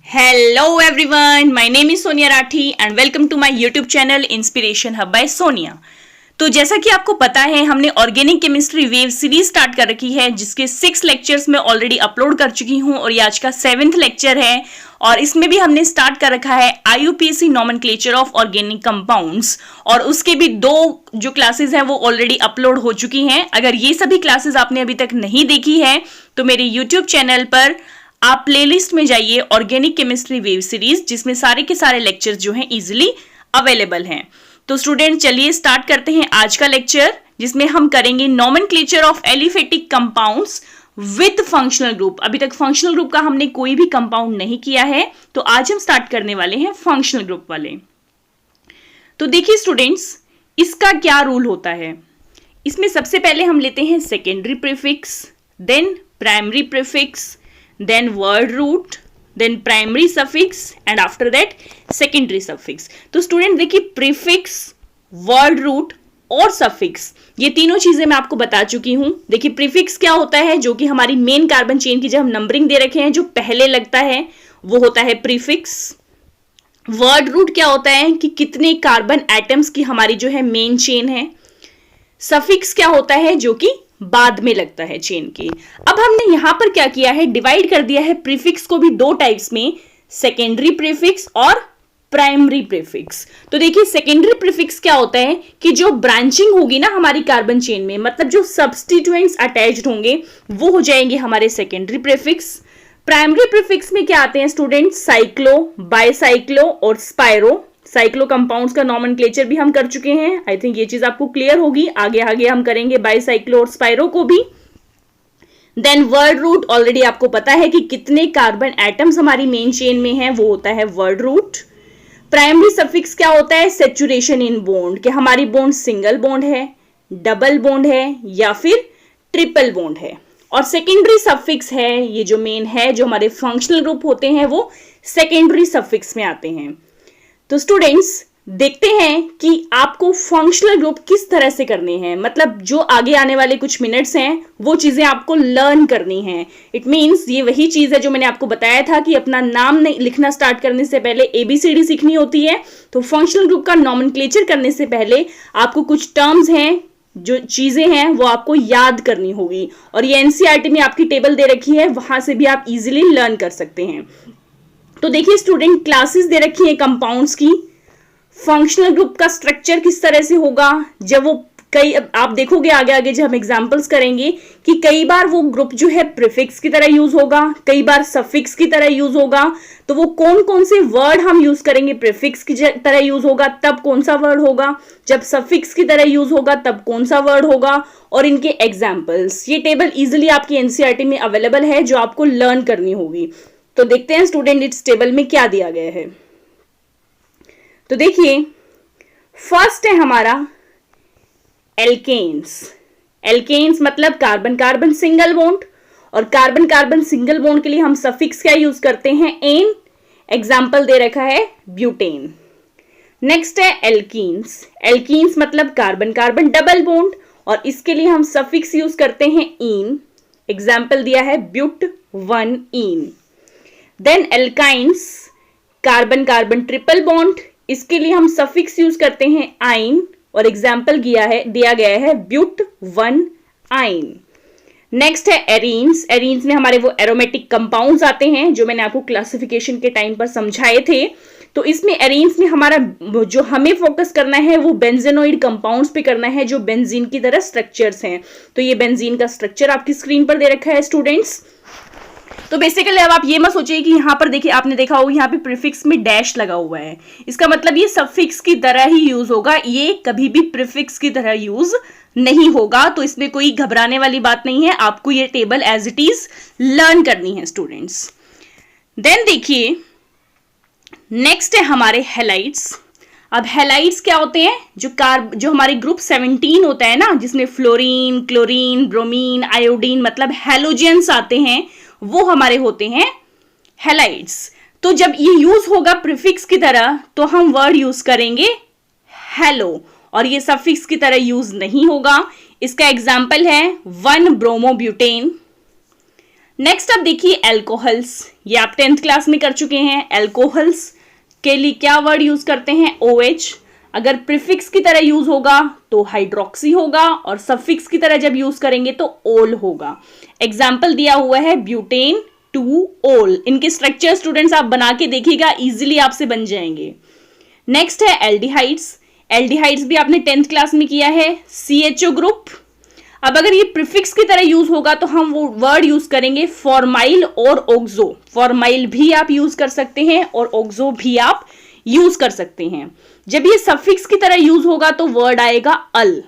Hello everyone, my name is Sonia Rathi and welcome to my YouTube channel Inspiration Hub by Sonia। तो जैसा कि आपको पता है हमने organic chemistry wave series start कर रखी है जिसके 6 लेक्चर्स मैं ऑलरेडी अपलोड कर चुकी हूं और ये आज का 7th लेक्चर है और इसमें भी हमने स्टार्ट कर रखा है IUPAC nomenclature of organic compounds और उसके भी 2 जो क्लासेस हैं वो ऑलरेडी अपलोड हो चुकी हैं। अगर ये सभी क्लासेस आपने अभी तक नहीं देखी है तो मेरे YouTube चैनल पर आप प्लेलिस्ट में जाइए ऑर्गेनिक केमिस्ट्री वेव सीरीज जिसमें सारे के सारे लेक्चर्स जो हैं इजीली अवेलेबल हैं। तो स्टूडेंट चलिए स्टार्ट करते हैं आज का लेक्चर जिसमें हम करेंगे nomenclature of aliphatic compounds with functional group. अभी तक फंक्शनल ग्रुप का हमने कोई भी कंपाउंड नहीं किया है तो आज हम स्टार्ट करने वाले हैं फंक्शनल ग्रुप वाले। तो देखिए स्टूडेंट्स इसका क्या रूल होता है। इसमें सबसे पहले हम लेते हैं secondary prefix, then primary prefix, then word root, then primary suffix and after that secondary suffix। तो स्टूडेंट देखिए प्रीफिक्स, वर्ड रूट और सफिक्स ये तीनों चीजें मैं आपको बता चुकी हूं। देखिए प्रीफिक्स क्या होता है, जो कि हमारी मेन कार्बन चेन की जब हम नंबरिंग दे रखे हैं जो पहले लगता है वो होता है प्रीफिक्स। वर्ड रूट क्या होता है कि कितने कार्बन एटम्स की हमारी जो है मेन चेन है। सफिक्स क्या होता है जो कि बाद में लगता है चेन की। अब हमने यहां पर क्या किया है, डिवाइड कर दिया है प्रीफिक्स को भी 2 टाइप्स में, सेकेंडरी प्रीफिक्स और प्राइमरी प्रीफिक्स। तो देखिए सेकेंडरी प्रीफिक्स क्या होता है कि जो ब्रांचिंग होगी ना हमारी कार्बन चेन में, मतलब जो सब्स्टिट्यूएंट्स अटैच्ड होंगे वो हो जाएंगे हमारे सेकेंडरी प्रीफिक्स। प्राइमरी प्रीफिक्स में क्या आते हैं स्टूडेंट, साइक्लो, बाइसाइक्लो और स्पाइरो। साइक्लो कंपाउंड्स का नॉमेनक्लेचर भी हम कर चुके हैं, आई थिंक ये चीज आपको क्लियर होगी। आगे आगे हम करेंगे बाइसाइक्लो और स्पाइरो को भी। देन वर्ड रूट ऑलरेडी आपको पता है कि कितने कार्बन एटम्स हमारी मेन चेन में हैं, वो होता है वर्ड रूट। प्राइमरी सफिक्स क्या होता है, सेचुरेशन इन बॉन्ड, कि हमारी बॉन्ड सिंगल बॉन्ड है, डबल बॉन्ड है या फिर ट्रिपल बॉन्ड है। और सेकेंडरी सफिक्स है ये जो मेन है, जो हमारे फंक्शनल ग्रुप होते हैं वो सेकेंडरी सफिक्स में आते हैं। तो स्टूडेंट्स देखते हैं कि आपको फंक्शनल ग्रुप किस तरह से करने हैं, मतलब जो आगे आने वाले कुछ मिनट्स हैं वो चीजें आपको लर्न करनी हैं। इट मींस ये वही चीज है जो मैंने आपको बताया था कि अपना नाम नहीं लिखना स्टार्ट करने से पहले ABCD सीखनी होती है। तो फंक्शनल ग्रुप का नॉमेनक्लेचर करने से पहले आपको कुछ टर्म्स हैं, जो चीजें हैं वो आपको याद करनी होगी और ये NCERT में आपकी टेबल दे रखी है, वहां से भी आप इजिली लर्न कर सकते हैं। तो देखिए स्टूडेंट क्लासेस दे रखी है कंपाउंड्स की, फंक्शनल ग्रुप का स्ट्रक्चर किस तरह से होगा, जब वो कई आप देखोगे आगे आगे जब हम एग्जांपल्स करेंगे कि कई बार वो ग्रुप जो है प्रीफिक्स की तरह यूज होगा, कई बार सफिक्स की तरह यूज होगा। तो वो कौन कौन से वर्ड हम यूज करेंगे, प्रीफिक्स की तरह यूज होगा तब कौन सा वर्ड होगा, जब सफिक्स की तरह यूज होगा तब कौन सा वर्ड होगा, और इनके एग्जाम्पल्स। ये टेबल इजिली आपकी NCERT में अवेलेबल है जो आपको लर्न करनी होगी। तो देखते हैं स्टूडेंट इस टेबल में क्या दिया गया है। तो देखिए फर्स्ट है हमारा एल्केन्स। एल्केन्स मतलब कार्बन कार्बन सिंगल बॉन्ड, और कार्बन कार्बन सिंगल बॉन्ड के लिए हम सफिक्स क्या यूज करते हैं, एन। एग्जाम्पल दे रखा है ब्यूटेन। नेक्स्ट है एल्कीन्स। एल्कीन्स मतलब कार्बन कार्बन डबल बॉन्ड और इसके लिए हम सफिक्स यूज करते हैं इन। एग्जाम्पल दिया है but 1 yne. Then alkynes, carbon carbon triple bond, इसके लिए हम सफिक्स यूज करते हैं आइन और एग्जाम्पल दिया गया है ब्यूट 1 आइन। नेक्स्ट है एरीन्स। एरीन्स में हमारे वो एरोमेटिक कंपाउंड्स आते हैं जो मैंने आपको क्लासिफिकेशन के टाइम पर समझाए थे। तो इसमें एरीन्स में हमारा जो हमें फोकस करना है वो बेंजेनोइड कंपाउंड्स पे करना है जो बेंजीन की तरह स्ट्रक्चर्स हैं। तो ये बेंजीन का स्ट्रक्चर आपकी स्क्रीन पर दे रखा है स्टूडेंट्स। तो बेसिकली अब आप ये मत सोचिए कि यहाँ पर देखिए, आपने देखा होगा यहाँ पे प्रीफिक्स में डैश लगा हुआ है, इसका मतलब ये सफिक्स की तरह ही यूज होगा, ये कभी भी प्रीफिक्स की तरह यूज नहीं होगा। तो इसमें कोई घबराने वाली बात नहीं है, आपको ये table as it is learn करनी है स्टूडेंट्स। देन देखिए नेक्स्ट है हमारे हैलाइड्स। अब हैलाइड्स क्या होते हैं, जो हमारे ग्रुप 17 होता है ना, जिसमें फ्लोरीन, क्लोरीन, ब्रोमीन, आयोडीन मतलब हैलोजेंस आते हैं, वो हमारे होते हैं हैलाइड्स। तो जब ये यूज होगा प्रीफिक्स की तरह तो हम वर्ड यूज करेंगे हेलो, और ये सफिक्स की तरह यूज नहीं होगा। इसका एग्जाम्पल है 1-ब्रोमोब्यूटेन। नेक्स्ट अब देखिए एल्कोहल्स, ये आप 10th क्लास में कर चुके हैं। एल्कोहल्स के लिए क्या वर्ड यूज करते हैं? OH। अगर प्रीफिक्स की तरह यूज होगा तो हाइड्रोक्सी होगा, और सफिक्स की तरह जब यूज करेंगे तो ओल होगा। एग्जाम्पल दिया हुआ है ब्यूटेन टू ओल। इनके स्ट्रक्चर स्टूडेंट्स आप बना के देखिएगा, इजीली आपसे बन जाएंगे। नेक्स्ट है एल्डिहाइड्स। एल्डिहाइड्स भी आपने 10th क्लास में किया है, CHO ग्रुप। अब अगर ये प्रीफिक्स की तरह यूज होगा तो हम वो वर्ड यूज करेंगे फॉर्माइल और ऑक्सो। फॉर्माइल भी आप यूज कर सकते हैं और ऑक्सो भी आप यूज कर सकते हैं। जब ये सफिक्स की तरह यूज होगा तो वर्ड आएगा अल।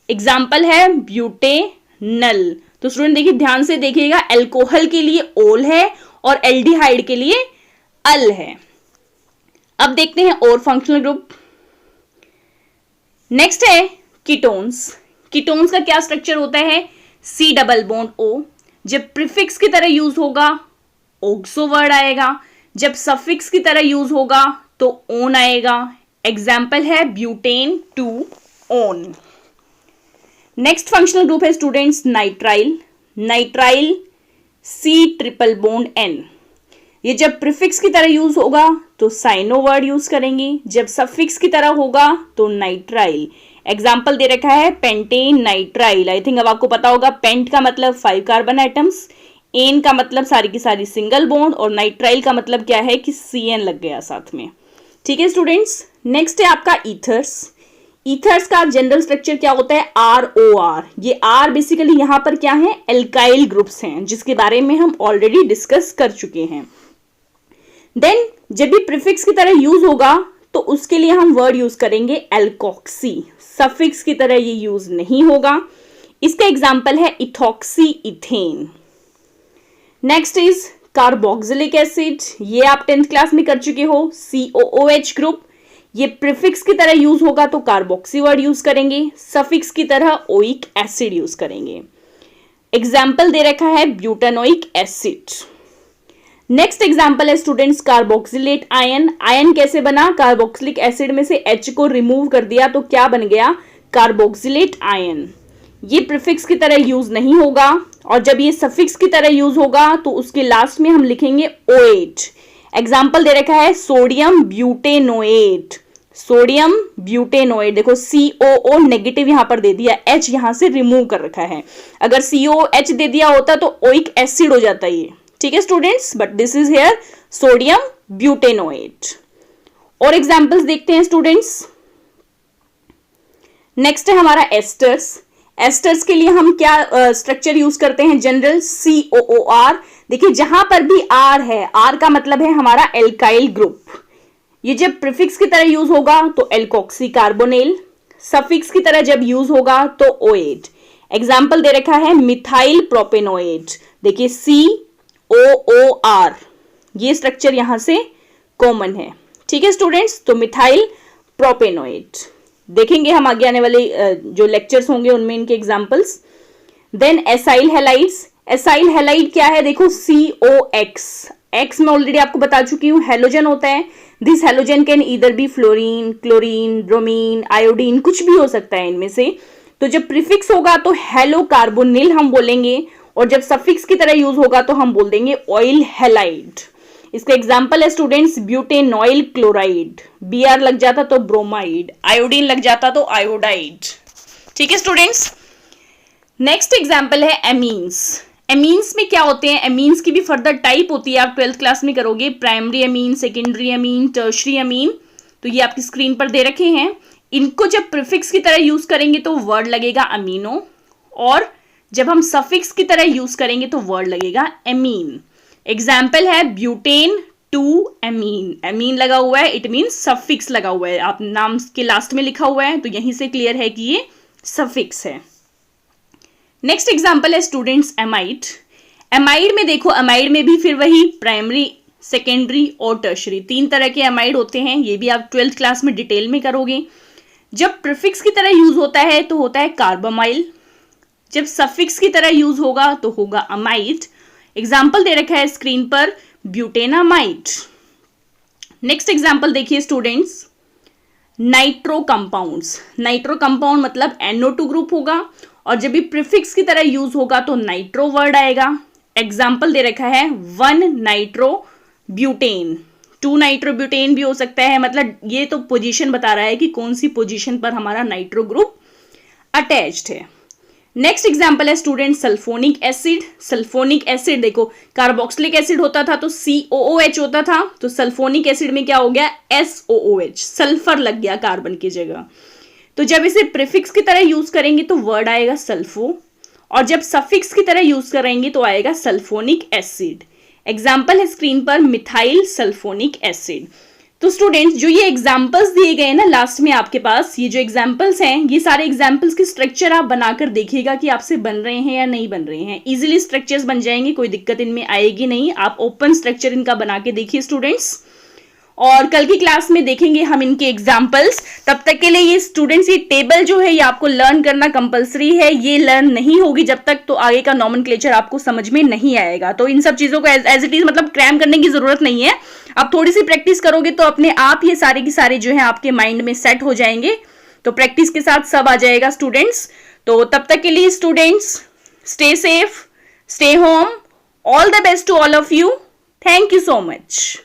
एग्जाम्पल है ब्यूटेनल। तो स्टूडेंट देखिए, ध्यान से देखिएगा, एल्कोहल के लिए ओल है और एल्डिहाइड के लिए अल है। अब देखते हैं और फंक्शनल ग्रुप। नेक्स्ट है कीटोन्स। कीटोन्स का क्या स्ट्रक्चर होता है? C+O। जब प्रीफिक्स की तरह यूज होगा ऑक्सो वर्ड आएगा, जब सफिक्स की तरह यूज होगा तो ओन आएगा। एग्जाम्पल है butane two own. Next functional group है स्टूडेंट्स नाइट्राइल। Nitrile C+N। ये जब प्रीफिक्स की तरह यूज होगा तो साइनो वर्ड यूज करेंगे, जब सफिक्स की तरह होगा तो नाइट्राइल। एग्जाम्पल दे रखा है पेंटेन नाइट्राइल। आई थिंक अब आपको पता होगा, पेंट का मतलब 5 कार्बन एटम्स, एन का मतलब सारी की सारी सिंगल बॉन्ड, और नाइट्राइल का मतलब क्या है कि CN लग गया साथ में। ठीक है स्टूडेंट्स। नेक्स्ट है आपका ईथर्स। ईथर्स का जनरल स्ट्रक्चर क्या होता है? ROR। ये R बेसिकली यहाँ पर क्या है? एल्काइल ग्रुप्स हैं, जिसके बारे में हम ऑलरेडी डिस्कस कर चुके हैं। देन जब भी प्रीफिक्स की तरह यूज होगा तो उसके लिए हम वर्ड यूज करेंगे एल्कोक्सी। सफिक्स की तरह ये यूज नहीं होगा। इसका एग्जाम्पल है ethoxy ethane. Next is carboxylic acid. ये आप 10th क्लास में कर चुके हो, COOH ग्रुप। ये प्रीफिक्स की तरह यूज होगा तो कार्बोक्सी वर्ड यूज करेंगे, सफिक्स की तरह ओइक एसिड यूज करेंगे। एग्जाम्पल दे रखा है ब्यूटानोइक एसिड। नेक्स्ट एग्जाम्पल है स्टूडेंट्स कार्बोक्सिलेट आयन। आयन कैसे बना? कार्बोक्सिलिक एसिड में से H को रिमूव कर दिया तो क्या बन गया? Carboxylate ion. ये प्रीफिक्स की तरह यूज नहीं होगा, और जब ये सफिक्स की तरह यूज होगा तो उसके लास्ट में हम लिखेंगे OH। एग्जाम्पल दे रखा है सोडियम ब्यूटेनोएट। सोडियम ब्यूटेनोएट, देखो COO नेगेटिव यहां पर दे दिया, H यहां से रिमूव कर रखा है। अगर COH दे दिया होता तो ओइक एसिड हो जाता ये। ठीक है students, but this is here sodium butanoate. और एग्जांपल्स देखते हैं स्टूडेंट्स। नेक्स्ट है हमारा एस्टर्स। एस्टर्स के लिए हम क्या स्ट्रक्चर यूज करते हैं? General COOR। देखिए जहां पर भी R है, R का मतलब है हमारा एल्काइल ग्रुप। ये जब प्रीफिक्स की तरह यूज होगा तो एल्कोक्सी कार्बोनेल, सफिक्स की तरह जब यूज होगा तो OH। एग्जाम्पल दे रखा है मिथाइल प्रोपेनोएट। देखिए COOR, ये स्ट्रक्चर यहां से कॉमन है। ठीक है स्टूडेंट्स, तो मिथाइल प्रोपेनोएट देखेंगे हम आगे आने वाले जो लेक्चर्स होंगे उनमें इनके examples. Then acyl halides. Acyl halide क्या है? देखो COX। एक्स में ऑलरेडी आपको बता चुकी हूँ, हेलोजन होता है। This halogen can either be fluorine, chlorine, bromine, iodine, कुछ भी हो सकता है इनमें से। तो जब प्रीफिक्स होगा तो हेलो कार्बोनिल हम बोलेंगे, और जब सफिक्स की तरह यूज होगा तो हम बोल देंगे ऑयल हैलाइड। इसका एग्जाम्पल है स्टूडेंट्स ब्यूटेनॉइल क्लोराइड। Br लग जाता तो ब्रोमाइड, आयोडीन लग जाता तो आयोडाइड। ठीक है स्टूडेंट्स। नेक्स्ट एग्जाम्पल है एमीन्स। एमीन्स में क्या होते हैं? एमीन्स की भी फर्दर टाइप होती है, आप 12th क्लास में करोगे। Primary amine, secondary amine, tertiary अमीन। तो ये आपकी स्क्रीन पर दे रखे हैं। इनको जब प्रीफिक्स की तरह यूज करेंगे तो वर्ड लगेगा अमीनो, और जब हम सफिक्स की तरह यूज करेंगे तो वर्ड लगेगा एमीन। एग्जाम्पल है ब्यूटेन टू एमीन। एमीन लगा हुआ है, इट मीन सफिक्स लगा हुआ है, आप नाम के लास्ट में लिखा हुआ है तो यहीं से क्लियर है कि ये सफिक्स है। नेक्स्ट एग्जाम्पल है स्टूडेंट्स एमाइड। एमाइड में देखो, एमाइड में भी फिर वही प्राइमरी, सेकेंडरी और टर्शरी, 3 तरह के एमाइड होते हैं। ये भी आप 12th क्लास में डिटेल में करोगे। जब प्रीफिक्स की तरह यूज होता है तो होता है कार्बामाइल, जब सफिक्स की तरह यूज होगा तो होगा अमाइड। एग्जाम्पल दे रखा है स्क्रीन पर ब्यूटेनामाइड। नेक्स्ट एग्जाम्पल देखिए students, nitro compounds. Nitro compound मतलब NO2 ग्रुप होगा, और जब भी प्रीफिक्स की तरह यूज होगा तो नाइट्रो वर्ड आएगा। एग्जाम्पल दे रखा है 1 नाइट्रो ब्यूटेन, 2 नाइट्रो ब्यूटेन भी हो सकता है, मतलब ये तो पोजीशन बता रहा है कि कौन सी पोजीशन पर हमारा नाइट्रो ग्रुप अटैच्ड है। नेक्स्ट एग्जाम्पल है student sulphonic acid. Sulphonic acid देखो, कार्बोक्सिलिक एसिड होता था तो COOH होता था, तो सल्फोनिक एसिड में क्या हो गया SOOH, सल्फर लग गया कार्बन की जगह। तो जब इसे प्रीफिक्स की तरह यूज करेंगे तो वर्ड आएगा सल्फो, और जब सफिक्स की तरह यूज करेंगे तो आएगा सल्फोनिक एसिड। एग्जाम्पल है स्क्रीन पर मिथाइल सल्फोनिक एसिड। तो स्टूडेंट्स जो ये एग्जाम्पल्स दिए गए ना लास्ट में आपके पास, ये जो एग्जाम्पल्स हैं, ये सारे एग्जाम्पल्स की स्ट्रक्चर आप बनाकर देखिएगा कि आपसे बन रहे हैं या नहीं बन रहे हैं। इजीली स्ट्रक्चर्स बन जाएंगे, कोई दिक्कत इनमें आएगी नहीं। आप ओपन स्ट्रक्चर इनका बना के देखिए स्टूडेंट्स, और कल की क्लास में देखेंगे हम इनके एग्जाम्पल्स। तब तक के लिए ये स्टूडेंट्स, ये टेबल जो है ये आपको लर्न करना कंपलसरी है। ये लर्न नहीं होगी जब तक तो आगे का नॉमेनक्लेचर आपको समझ में नहीं आएगा। तो इन सब चीजों को एज इट इज मतलब क्रैम करने की जरूरत नहीं है। आप थोड़ी सी प्रैक्टिस करोगे तो अपने आप ये सारे की सारे जो है आपके माइंड में सेट हो जाएंगे। तो प्रैक्टिस के साथ सब आ जाएगा स्टूडेंट्स। तो तब तक के लिए students stay safe, stay home, all the best to all of you. Thank you so much.